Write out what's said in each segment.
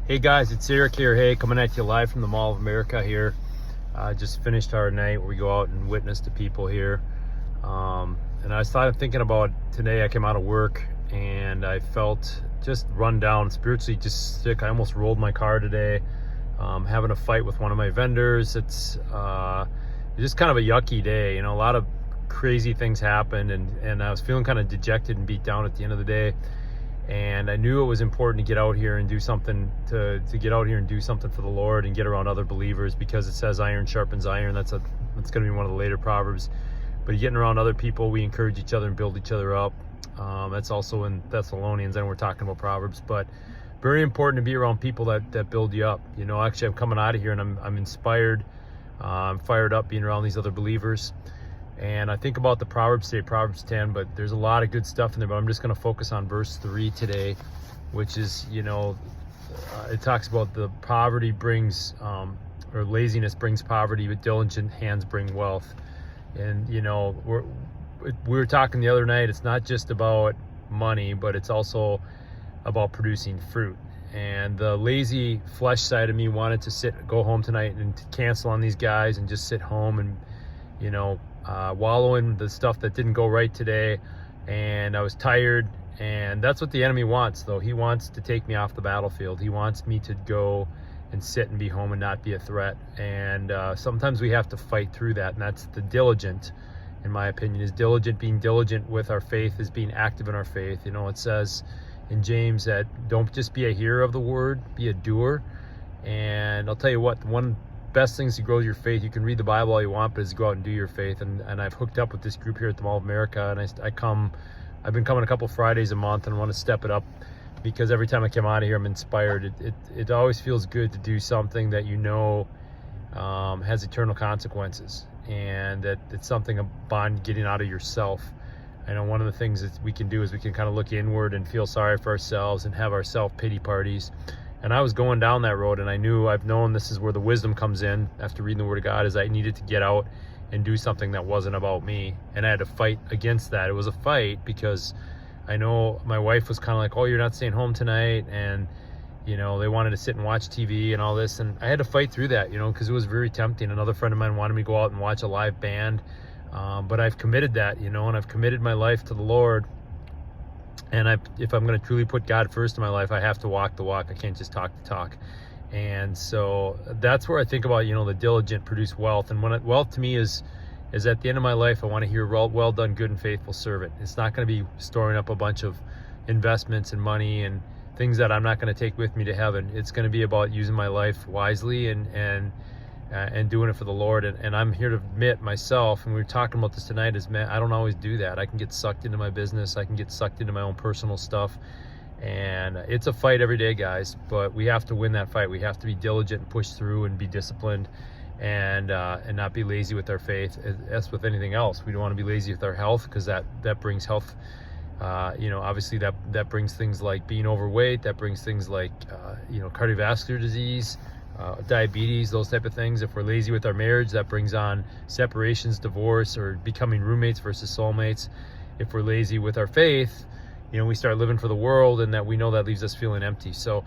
Hey guys, it's Eric here. Hey, coming at you live from the Mall of America here. Just finished our night where we go out and witness to people here. And I started thinking about today. I came out of work and I felt just run down, spiritually just sick. I almost rolled my car today, having a fight with one of my vendors. It's just kind of a yucky day. You know, a lot of crazy things happened, and I was feeling kind of dejected and beat down at the end of the day. And I knew it was important to get out here and do something to get out here and do something for the Lord and get around other believers, because it says iron sharpens iron. That's going to be one of the later Proverbs. But getting around other people, we encourage each other and build each other up. That's also in Thessalonians, and we're talking about Proverbs. But very important to be around people that build you up. You know, actually, I'm coming out of here and I'm inspired. I'm fired up being around these other believers. And I think about the Proverbs today, Proverbs 10, but there's a lot of good stuff in there. But I'm just going to focus on verse 3 today, which is, you know, it talks about the poverty brings, or laziness brings poverty, but diligent hands bring wealth. And, you know, we were talking the other night, it's not just about money, but it's also about producing fruit. And the lazy flesh side of me wanted to go home tonight and to cancel on these guys and just sit home and, you know, wallow in the stuff that didn't go right today. And I was tired, and that's what the enemy wants, though. He wants to take me off the battlefield. He wants me to go and sit and be home and not be a threat. And sometimes we have to fight through that, and that's the diligent, in my opinion, is diligent. Being diligent with our faith is being active in our faith. You know, it says in James that don't just be a hearer of the word, be a doer. And I'll tell you what, one best things to grow your faith, you can read the Bible all you want, but is go out and do your faith. And I've hooked up with this group here at the Mall of America, and I've been coming a couple Fridays a month, and I want to step it up, because every time I come out of here I'm inspired. It always feels good to do something that you know has eternal consequences, and that it's something about getting out of yourself. I know one of the things that we can do is we can kind of look inward and feel sorry for ourselves and have our self-pity parties. And I was going down that road, and I've known this is where the wisdom comes in after reading the Word of God, is I needed to get out and do something that wasn't about me. And I had to fight against that. It was a fight, because I know my wife was kind of like, oh, you're not staying home tonight. And, you know, they wanted to sit and watch TV and all this. And I had to fight through that, you know, because it was very tempting. Another friend of mine wanted me to go out and watch a live band. But I've committed that, you know, and I've committed my life to the Lord. And if I'm going to truly put God first in my life, I have to walk the walk. I can't just talk the talk. And so that's where I think about, you know, the diligent produce wealth. And wealth to me is at the end of my life, I want to hear, well done, good and faithful servant. It's not going to be storing up a bunch of investments and money and things that I'm not going to take with me to heaven. It's going to be about using my life wisely and doing it for the Lord. And I'm here to admit myself, and we were talking about this tonight, is, man, I don't always do that. I can get sucked into my business. I can get sucked into my own personal stuff. And it's a fight every day, guys, but we have to win that fight. We have to be diligent and push through and be disciplined, and not be lazy with our faith. As with anything else, we don't want to be lazy with our health, because that brings health. You know, obviously that brings things like being overweight. That brings things like, you know, cardiovascular disease, diabetes, those type of things. If we're lazy with our marriage, that brings on separations, divorce, or becoming roommates versus soulmates. If we're lazy with our faith, you know, we start living for the world, and that we know that leaves us feeling empty. So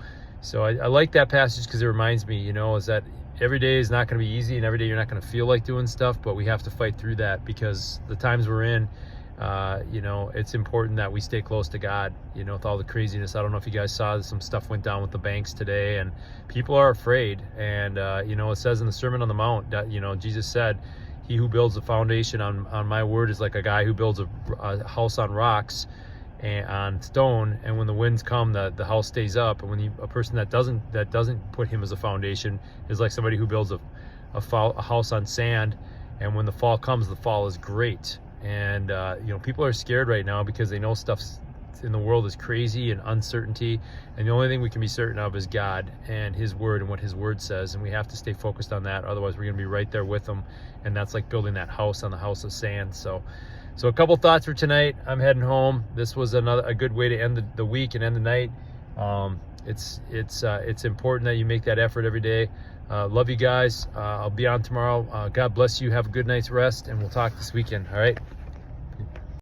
I like that passage, because it reminds me, you know, is that every day is not going to be easy, and every day you're not going to feel like doing stuff, but we have to fight through that, because the times we're in, you know, it's important that we stay close to God, you know, with all the craziness. I don't know if you guys saw some stuff went down with the banks today, and people are afraid. And, you know, it says in the Sermon on the Mount that, you know, Jesus said, he who builds a foundation on my word is like a guy who builds a house on rocks and on stone, and when the winds come, the house stays up. And when a person that doesn't put him as a foundation is like somebody who builds a house on sand, and when the fall comes, the fall is great. And you know, people are scared right now because they know stuff in the world is crazy and uncertainty, and the only thing we can be certain of is God and his word and what his word says, and we have to stay focused on that. Otherwise we're going to be right there with him, and that's like building that house on the house of sand. So a couple thoughts for tonight. I'm heading home. This was a good way to end the week and end the night. It's important that you make that effort every day. Love you guys. I'll be on tomorrow. God bless you. Have a good night's rest, and we'll talk this weekend. All right.